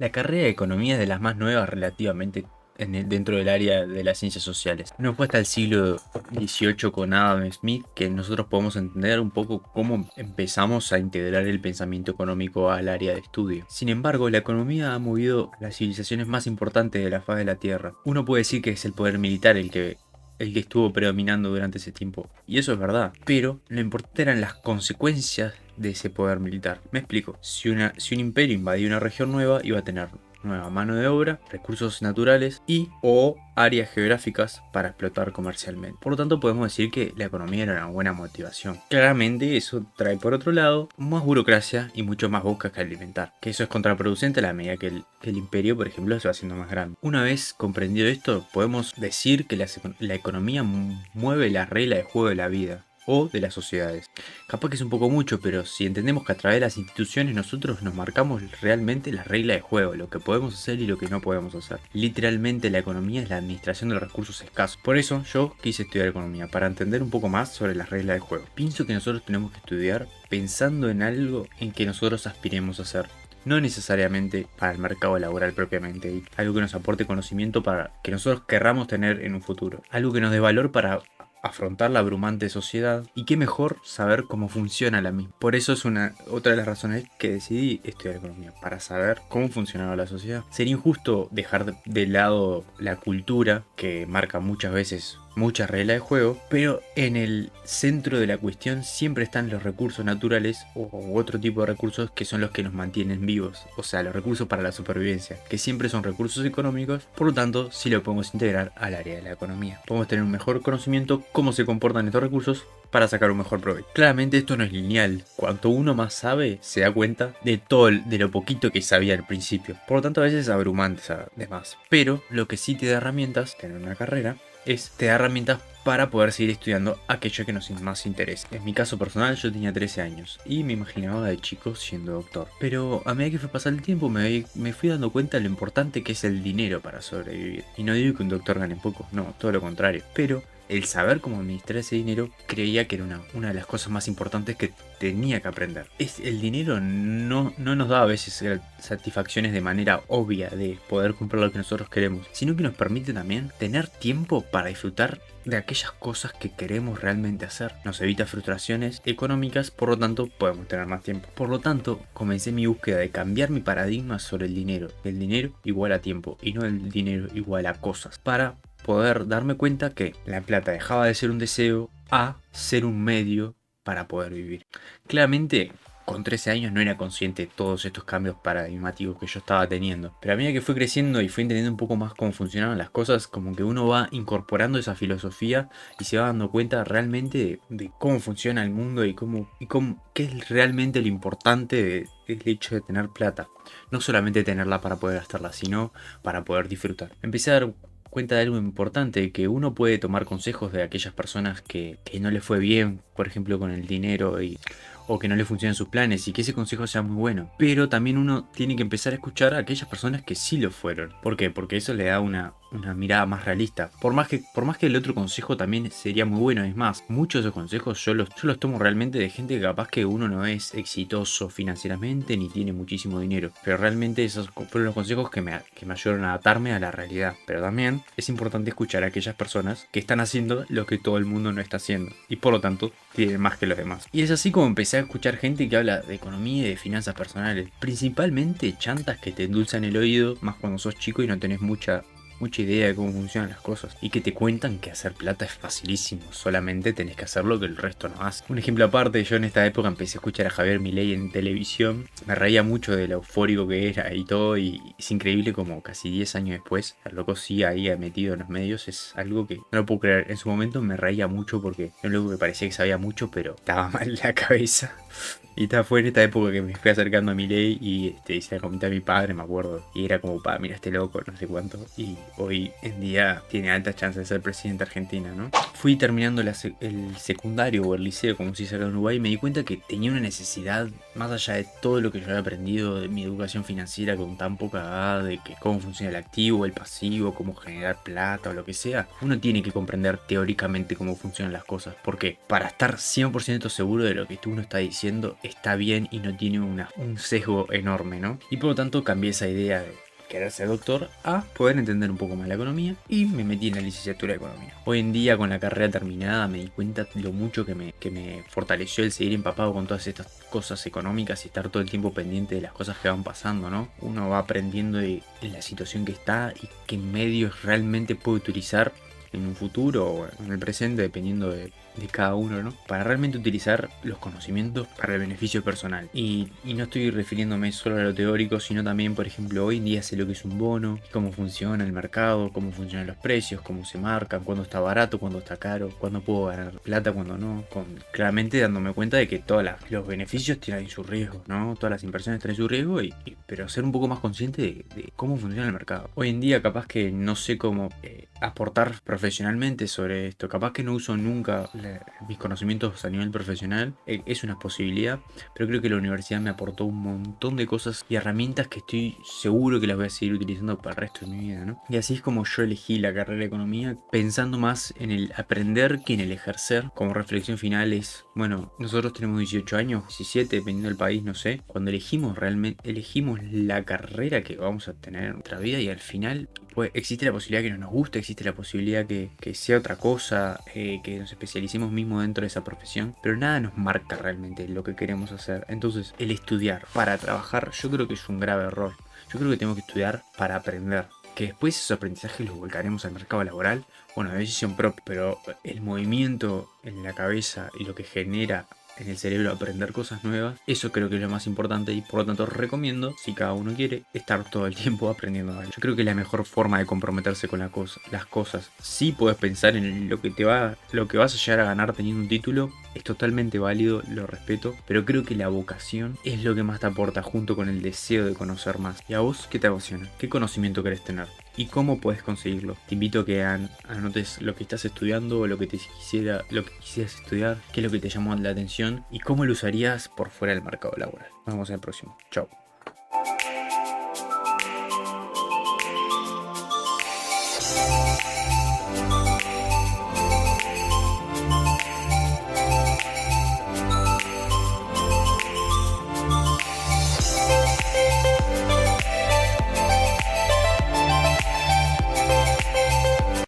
La carrera de economía es de las más nuevas relativamente dentro del área de las ciencias sociales. No fue hasta el siglo XVIII con Adam Smith que nosotros podemos entender un poco cómo empezamos a integrar el pensamiento económico al área de estudio. Sin embargo, la economía ha movido a las civilizaciones más importantes de la faz de la Tierra. Uno puede decir que es el poder militar el que estuvo predominando durante ese tiempo. Y eso es verdad. Pero lo importante eran las consecuencias de ese poder militar. Me explico. Si un imperio invadía una región nueva, iba a tener nueva mano de obra, recursos naturales y o áreas geográficas para explotar comercialmente. Por lo tanto, podemos decir que la economía era una buena motivación. Claramente eso trae por otro lado más burocracia y mucho más bocas que alimentar, que eso es contraproducente a la medida que el imperio, por ejemplo, se va haciendo más grande. Una vez comprendido esto, podemos decir que la economía mueve las reglas de juego de la vida o de las sociedades. Capaz que es un poco mucho, pero si entendemos que a través de las instituciones nosotros nos marcamos realmente las reglas de juego, lo que podemos hacer y lo que no podemos hacer. Literalmente la economía es la administración de los recursos escasos. Por eso yo quise estudiar economía, para entender un poco más sobre las reglas de juego. Pienso que nosotros tenemos que estudiar pensando en algo en que nosotros aspiremos a hacer. No necesariamente para el mercado laboral propiamente dicho. Algo que nos aporte conocimiento para que nosotros querramos tener en un futuro. Algo que nos dé valor para afrontar la abrumante sociedad, y qué mejor saber cómo funciona la misma. Por eso es otra de las razones que decidí estudiar economía, para saber cómo funcionaba la sociedad. Sería injusto dejar de lado la cultura, que marca muchas veces muchas reglas de juego, pero en el centro de la cuestión siempre están los recursos naturales u otro tipo de recursos que son los que nos mantienen vivos, o sea, los recursos para la supervivencia, que siempre son recursos económicos. Por lo tanto, sí lo podemos integrar al área de la economía. Podemos tener un mejor conocimiento cómo se comportan estos recursos para sacar un mejor provecho. Claramente esto no es lineal. Cuanto uno más sabe, se da cuenta de lo poquito que sabía al principio. Por lo tanto, a veces es abrumante saber de más. Pero lo que sí te da herramientas, tener una carrera, te da herramientas para poder seguir estudiando aquello que nos más interesa. En mi caso personal, yo tenía 13 años y me imaginaba de chico siendo doctor. Pero a medida que fue pasando el tiempo, me fui dando cuenta de lo importante que es el dinero para sobrevivir. Y no digo que un doctor gane poco, no, todo lo contrario. Pero el saber cómo administrar ese dinero creía que era una de las cosas más importantes que tenía que aprender. El dinero no nos da a veces satisfacciones de manera obvia de poder comprar lo que nosotros queremos, sino que nos permite también tener tiempo para disfrutar de aquellas cosas que queremos realmente hacer. Nos evita frustraciones económicas, por lo tanto podemos tener más tiempo. Por lo tanto, comencé mi búsqueda de cambiar mi paradigma sobre el dinero. El dinero igual a tiempo y no el dinero igual a cosas, para poder darme cuenta que la plata dejaba de ser un deseo a ser un medio para poder vivir. Claramente, con 13 años no era consciente de todos estos cambios paradigmáticos que yo estaba teniendo. Pero a medida que fui creciendo y fui entendiendo un poco más cómo funcionaban las cosas, como que uno va incorporando esa filosofía y se va dando cuenta realmente de cómo funciona el mundo y qué es realmente lo importante del hecho de tener plata. No solamente tenerla para poder gastarla, sino para poder disfrutar. Empecé a dar cuenta de algo importante, que uno puede tomar consejos de aquellas personas que no le fue bien, por ejemplo con el dinero, o que no le funcionan sus planes, y que ese consejo sea muy bueno. Pero también uno tiene que empezar a escuchar a aquellas personas que sí lo fueron. ¿Por qué? Porque eso le da una mirada más realista. Por más que el otro consejo también sería muy bueno. Es más, muchos de esos consejos yo los tomo realmente de gente que capaz que uno no es exitoso financieramente ni tiene muchísimo dinero. Pero realmente esos fueron los consejos que me ayudaron a adaptarme a la realidad. Pero también es importante escuchar a aquellas personas que están haciendo lo que todo el mundo no está haciendo, y por lo tanto tienen más que los demás. Y es así como empecé a escuchar gente que habla de economía y de finanzas personales, principalmente chantas que te endulzan el oído, más cuando sos chico y no tenés mucha idea de cómo funcionan las cosas, y que te cuentan que hacer plata es facilísimo, solamente tenés que hacer lo que el resto no hace. Un ejemplo aparte, yo en esta época empecé a escuchar a Javier Milei en televisión, me reía mucho de lo eufórico que era y todo, y es increíble como casi 10 años después el loco sigue ahí metido en los medios. Es algo que no lo puedo creer. En su momento me reía mucho porque era un loco que parecía que sabía mucho, pero estaba mal en la cabeza. Y fue en esta época que me fui acercando a Milei y se la comenté a mi padre, me acuerdo. Y era como, mira este loco, no sé cuánto. Y hoy en día tiene altas chances de ser presidente de Argentina, ¿no? Fui terminando el secundario o el liceo, como se dice acá en Uruguay, y me di cuenta que tenía una necesidad, más allá de todo lo que yo había aprendido de mi educación financiera con tan poca edad, de que cómo funciona el activo, el pasivo, cómo generar plata o lo que sea, uno tiene que comprender teóricamente cómo funcionan las cosas, porque para estar 100% seguro de lo que uno está diciendo está bien y no tiene un sesgo enorme, ¿no? Y por lo tanto cambié esa idea de querer ser doctor a poder entender un poco más la economía y me metí en la licenciatura de economía. Hoy en día, con la carrera terminada, me di cuenta de lo mucho que me fortaleció el seguir empapado con todas estas cosas económicas y estar todo el tiempo pendiente de las cosas que van pasando, ¿no? Uno va aprendiendo de la situación que está y qué medios realmente puede utilizar en un futuro o en el presente, dependiendo de cada uno, ¿no? Para realmente utilizar los conocimientos para el beneficio personal. Y no estoy refiriéndome solo a lo teórico, sino también, por ejemplo, hoy en día sé lo que es un bono, cómo funciona el mercado, cómo funcionan los precios, cómo se marcan, cuándo está barato, cuándo está caro, cuándo puedo ganar plata, cuándo no. Claramente dándome cuenta de que todos los beneficios tienen su riesgo, ¿no? Todas las inversiones tienen su riesgo, pero ser un poco más consciente de cómo funciona el mercado. Hoy en día capaz que no sé cómo aportar profesionalmente sobre esto, capaz que no uso nunca mis conocimientos a nivel profesional, es una posibilidad, pero creo que la universidad me aportó un montón de cosas y herramientas que estoy seguro que las voy a seguir utilizando para el resto de mi vida, ¿no? Y así es como yo elegí la carrera de economía, pensando más en el aprender que en el ejercer. Como reflexión final es, bueno, nosotros tenemos 18 años, 17, dependiendo del país, no sé, cuando elegimos la carrera que vamos a tener en nuestra vida y al final pues existe la posibilidad que no nos guste, existe la posibilidad que sea otra cosa, que nos especialicemos mismo dentro de esa profesión, pero nada nos marca realmente lo que queremos hacer. Entonces, el estudiar para trabajar, yo creo que es un grave error. Yo creo que tenemos que estudiar para aprender. Que después esos aprendizajes los volcaremos al mercado laboral, bueno, de decisión propia, pero el movimiento en la cabeza y lo que genera en el cerebro aprender cosas nuevas, eso creo que es lo más importante y por lo tanto recomiendo, si cada uno quiere, estar todo el tiempo aprendiendo algo. Yo creo que es la mejor forma de comprometerse con las cosas. Sí puedes pensar en lo que vas a llegar a ganar teniendo un título, es totalmente válido, lo respeto, pero creo que la vocación es lo que más te aporta junto con el deseo de conocer más. ¿Y a vos qué te apasiona? ¿Qué conocimiento querés tener? ¿Y cómo puedes conseguirlo? Te invito a que anotes lo que estás estudiando o lo que quisieras estudiar, qué es lo que te llamó la atención y cómo lo usarías por fuera del mercado laboral. Nos vemos en el próximo. Chao.